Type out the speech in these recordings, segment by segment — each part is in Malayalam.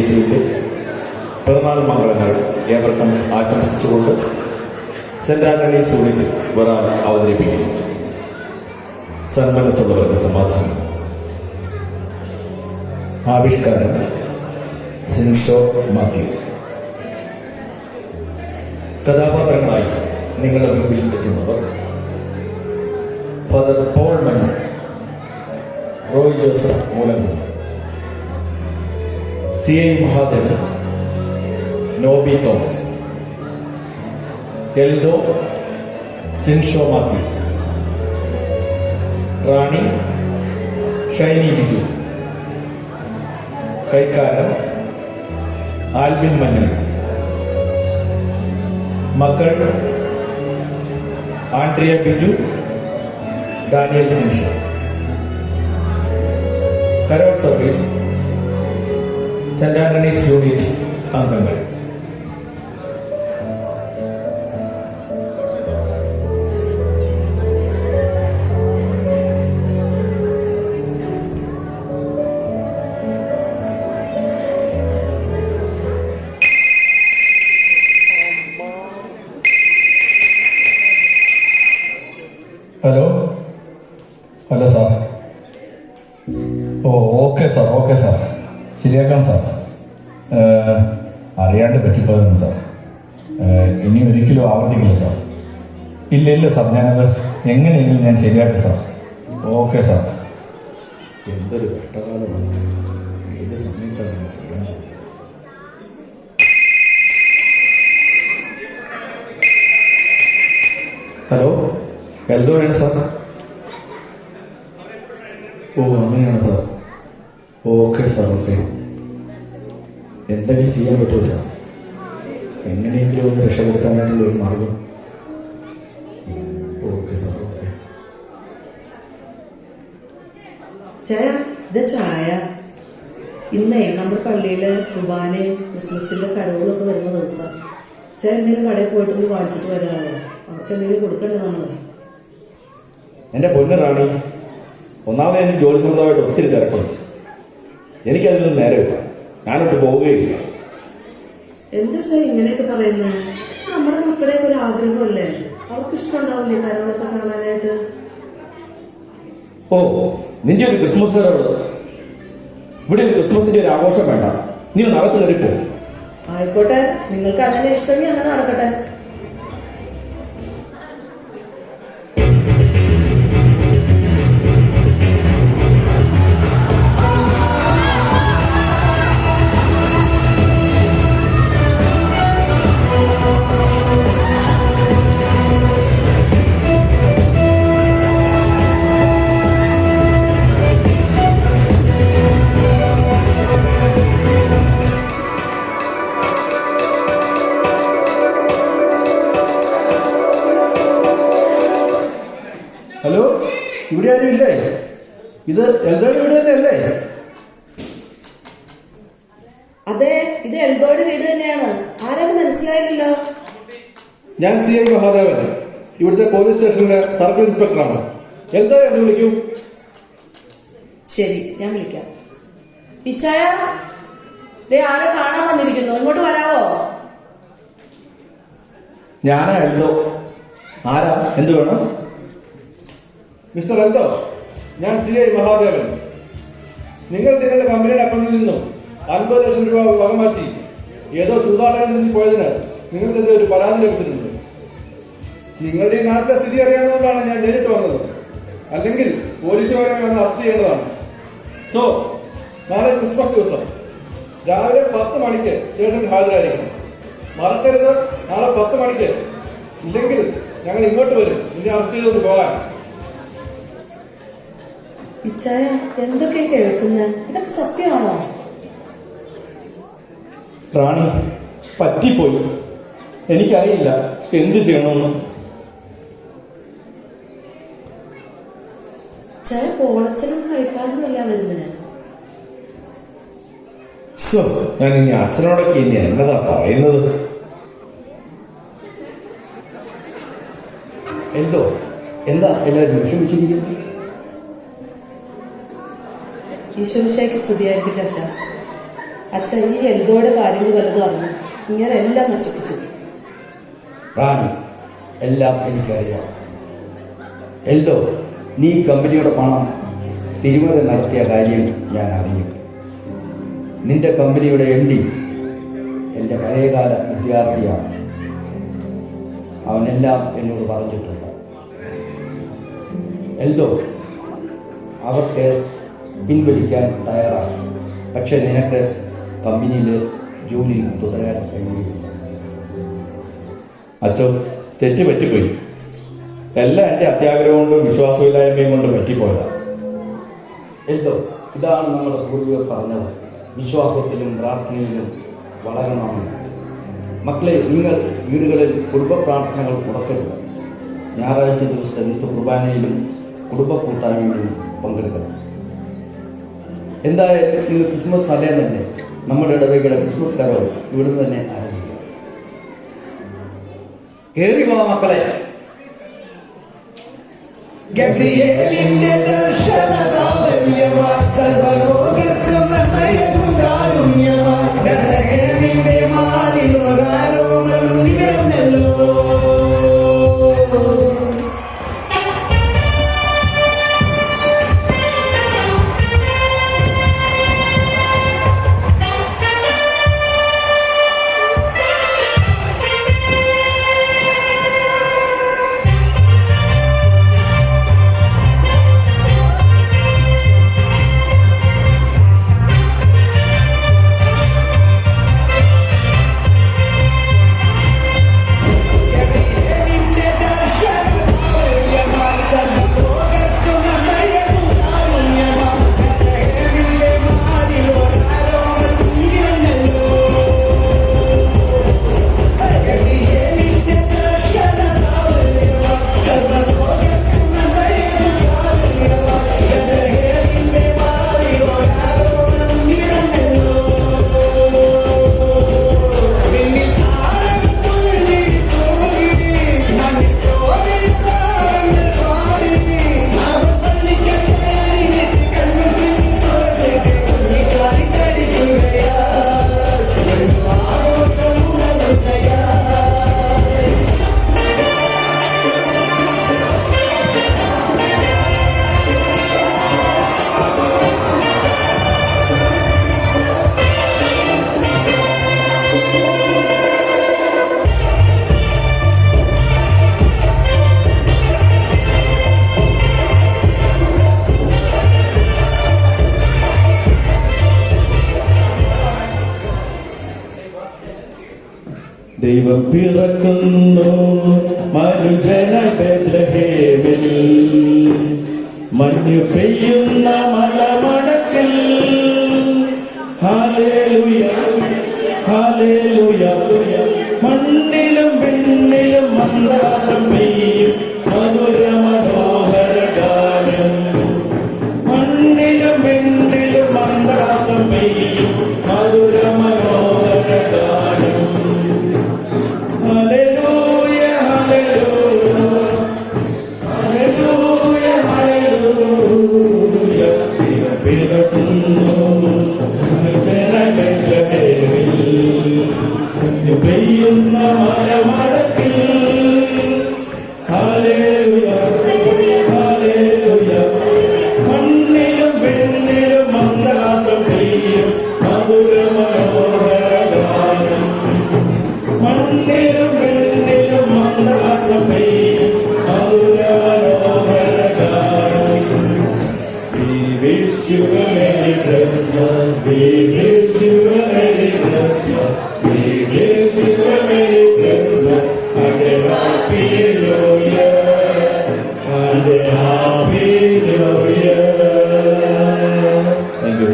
യേശുവിൻ്റെ പിറന്നാൾ മംഗളങ്ങൾ ഏവർക്കും ആശംസിച്ചുകൊണ്ട് സെന്റ് ആന്റണീസ് യൂണിറ്റ് വരാൻ അവതരിപ്പിക്കുന്നു. സന്മനസ്സുള്ളവരുടെ സമാധാനം. ആവിഷ്കാരം സിൻഷോ മാത്യു. കഥാപാത്രങ്ങളായി നിങ്ങളുടെ മുമ്പിൽ എത്തുന്നവർ father Paul Mani, Roy Joseph Moolamkunnu, CI Mahadevan, Noby Thomas, Eldho Sinsho Mathew, Rani Shiny Biju, കൈക്കാരൻ ആൽബിൻ മന്നണി, മക്കൾ Andrea Biju, Daniel Sinsho. Carol service saint Antony's unit അംഗങ്ങൾ. Hello hello sir. Okay sir, ശരിയാക്കാം സാർ. അറിയാണ്ട് പറ്റിപ്പോയതാണ് സാർ. ഇനി ഒരിക്കലും ആവർത്തിക്കില്ല സാർ. ഇല്ല സാർ, ഞാനത് എങ്ങനെയെങ്കിലും ഞാൻ ശരിയാക്കാം സാർ. Okay sir. എന്തൊരു കഷ്ടകാലമാണ്. ഏത് സമയത്താണ് ചെയ്യാൻ? ഹലോ, എൽദോയാണ് സാർ. അങ്ങനെയാണ് സാർ. Okay sir, okay. എന്തെങ്കിലും ചെയ്യാൻ പറ്റുമോ സാർ? എങ്ങനെയെങ്കിലും ഒന്ന് രക്ഷപ്പെടുത്താനായിട്ടുള്ള ഒരു മാർഗം. Okay sir, okay. ചായ ഇന്നേ നമ്മുടെ പള്ളിയില് കുർബാനയും ക്രിസ്മസിന്റെ കരോളൊക്കെ വരുന്ന ദിവസം എന്തെങ്കിലും കടയിൽ പോയിട്ടൊന്ന് വാങ്ങിച്ചിട്ട് വരാമോ? അവർക്ക് എന്തെങ്കിലും കൊടുക്കണ്ടേ നമ്മള്? എന്റെ പൊന്നു റാണി, ഒന്നാമത് എനിക്ക് ജോലി സംബന്ധമായിട്ട് ഒത്തിരി തിരക്കുണ്ട്. എനിക്കതിനൊന്നും നേരമില്ല. ഞാനോട്ട് പോവുകയില്ല. എന്താ ഇങ്ങനെയൊക്കെ പറയുന്നത്? നമ്മുടെ മക്കളെയൊക്കെ ഒരു ആഗ്രഹമല്ലേ? അവർക്ക് ഇഷ്ടമുണ്ടാവില്ലേ കരോളൊക്കെ കാണാനായിട്ട്? നിന്റെ ഒരു ക്രിസ്മസ് കരോള്. ഇവിടെ ഒരു ക്രിസ്മസിന്റെ ഒരു ആഘോഷം വേണ്ട. നീ ഒന്ന് അകത്ത് കയറിപ്പോ. ആയിക്കോട്ടെ, നിങ്ങൾക്ക് അങ്ങനെ ഇഷ്ടമെങ്കിൽ അങ്ങനെ നടക്കട്ടെ. ഹലോ, ഇവിടെ ആരും ഇല്ലേ? ഇത് എൽദോയുടെ വീട് തന്നെയല്ലേ? അതെ, ഇത് എൽദോയുടെ വീട് തന്നെയാണ്. ആരും മനസ്സിലായില്ലല്ലോ. ഞാൻ CI മഹാദേവൻ, ഇവിടുത്തെ പോലീസ് സ്റ്റേഷനിലെ സർക്കിൾ ഇൻസ്പെക്ടറാണ്. എൽദോ എന്ന് വിളിക്കൂ. ശരി, ഞാൻ വിളിക്കാം. ഇച്ചായ, ആരോ കാണാൻ വന്നിരിക്കുന്നു, ഇങ്ങോട്ട് വരാവോ? ഞാനാ എൽദോ. ആരാ? എന്ത് വേണം? മിസ്റ്റർ എൽദോ, ഞാൻ CI മഹാദേവൻ. നിങ്ങൾ നിങ്ങളുടെ കമ്പനിയുടെ അക്കൗണ്ടിൽ നിന്നും 50 ലക്ഷം രൂപ വകമാറ്റി ഏതോ ചൂതാട്ടത്തിൽ നിന്ന് പോയതിന് നിങ്ങൾക്കെതിരെ ഒരു പരാതി ലഭിച്ചിട്ടുണ്ട്. നിങ്ങളുടെ ഈ നാട്ടിലെ സ്ഥിതി അറിയാവുന്നതുകൊണ്ടാണ് ഞാൻ നേരിട്ട് വന്നത്. അല്ലെങ്കിൽ പോലീസുകാരെ വന്ന് അറസ്റ്റ് ചെയ്യേണ്ടതാണ്. സോ, നാളെ ക്രിസ്മസ് ദിവസം രാവിലെ 10 മണിക്ക് സ്റ്റേഷനിൽ ഹാജരായിരിക്കണം. മറക്കരുത്, നാളെ 10 മണിക്ക്. ഇല്ലെങ്കിൽ ഞങ്ങൾ ഇങ്ങോട്ട് വരും നിന്നെ അറസ്റ്റ് ചെയ്തുകൊണ്ട് പോകാൻ. ഇച്ചായ, എന്തൊക്കെ കേൾക്കുന്നത്? ഇതൊക്കെ സത്യമാണോ? റാണി, പറ്റിപ്പോയി. എനിക്കറിയില്ല എന്ത് ചെയ്യണമെന്ന്. ചായ പോളച്ചനും കഴിക്കാനും അല്ല വരുന്നത്. ഞാൻ ഇനി അച്ഛനോടൊക്കെ ഇനി എന്നതാ പറയുന്നത്? എന്തോ എന്താ എല്ലാവരും വിഷമിച്ചിരിക്കുന്നത്? ഈശ്വരശേഖ് സ്തുതിയായിരിക്കട്ടെ അച്ഛാ. അച്ഛൻ ഈ എൽദോയുടെ കാര്യങ്ങൾ വലുതും അറിഞ്ഞു ഇങ്ങനെ എല്ലാം നശിപ്പിച്ചു. റാണി, എല്ലാം എനിക്കറിയാം. എൽദോ, നീ കമ്പനിയുടെ പണം തിരിമറി നടത്തിയ കാര്യം ഞാൻ അറിഞ്ഞു. നിന്റെ കമ്പനിയുടെ MD എൻ്റെ പഴയകാല വിദ്യാർത്ഥിയാണ്. അവനെല്ലാം എന്നോട് പറഞ്ഞിട്ടുണ്ട്. എൽദോ, അവർ കേസ് പിൻവലിക്കാൻ തയ്യാറാണ്. പക്ഷെ നിനക്ക് കമ്പനിയിൽ ജോലിയിൽ തുടരാൻ കഴിയില്ല. അച്ഛോ, തെറ്റ് പറ്റിപ്പോയി. എല്ലാം എൻ്റെ അത്യാഗ്രഹം കൊണ്ടും വിശ്വാസമില്ലായ്മയും കൊണ്ടും പറ്റിപ്പോയതാണ്. എൽദോ, ഇതാണ് നമ്മുടെ പൂർവികർ പറഞ്ഞത്, വിശ്വാസത്തിലും പ്രാർത്ഥനയിലും വളരണമെന്ന്. മക്കളെ, നിങ്ങൾ വീടുകളിൽ കുടുംബ പ്രാർത്ഥനകൾ മുടക്കരുത്. ഞായറാഴ്ച ദിവസത്തെ വിശുദ്ധ കുർബാനയിലും കുടുംബ കൂട്ടായ്മയിലും പങ്കെടുക്കണം. എന്തായാലും ഇന്ന് ക്രിസ്മസ് തലേന്നല്ലേ നമ്മുടെ ഇടവകയുടെ ക്രിസ്മസ് കരോൾ ഇവിടുന്ന് തന്നെ ആരംഭിക്കാം. കേറി പോവാ മക്കളെ. ഗബ്രിയേലിന്റെ ദർശന സാഫല്യമാ സർവ്വലോകർക്കും നന്മയും കാരുണ്യമാ ബെത്ലഹേമിന്റെ മാറിൽ ഒരാരോമം നിറഞ്ഞല്ലോ. ദൈവം പിറക്കുന്നു മനുജന ബെത്ലഹേമിൽ, മഞ്ഞു പെയ്യുന്ന മലമടക്കിൽ. ഹല്ലേലൂയ ഹല്ലേലൂയ, മണ്ണിലും പെണ്ണിലും മന്ദാസം പെയ്യും മധുര മനോഹര ഗാനം. മണ്ണിലും പെണ്ണിലും മന്ദാസം പെയ്യും മധുര മനോഹര ഗാനം. Hallelujah, hallelujah, hallelujah, hallelujah. Deva pirakkunnu manujana Bethlehemil, peyyunna malamadakil. Hallelujah, hallelujah. മണ്ണിലും പെണ്ണിലും മന്ദഹാസം പെയ്യും മധുര മനോഹര ഗാനം. മണ്ണിലും പെണ്ണിലും മന്ദഹാസം പെയ്യും മധുര മനോഹര ഗാനം. We wish you a Merry Christmas, we wish you a Merry Christmas, we wish you a Merry Christmas and a Happy New Year, and a Happy New Year. Thank you.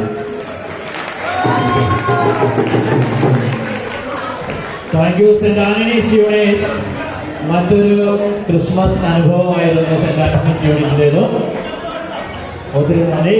Thank you. Saint Antony's unit മറ്റൊരു ക്രിസ്മസ് അനുഭവമായിരുന്നു സെന്റ് ആന്റണീസ് യൂണിറ്റിൻ്റെതും. ഒത്തിരി നന്ദി.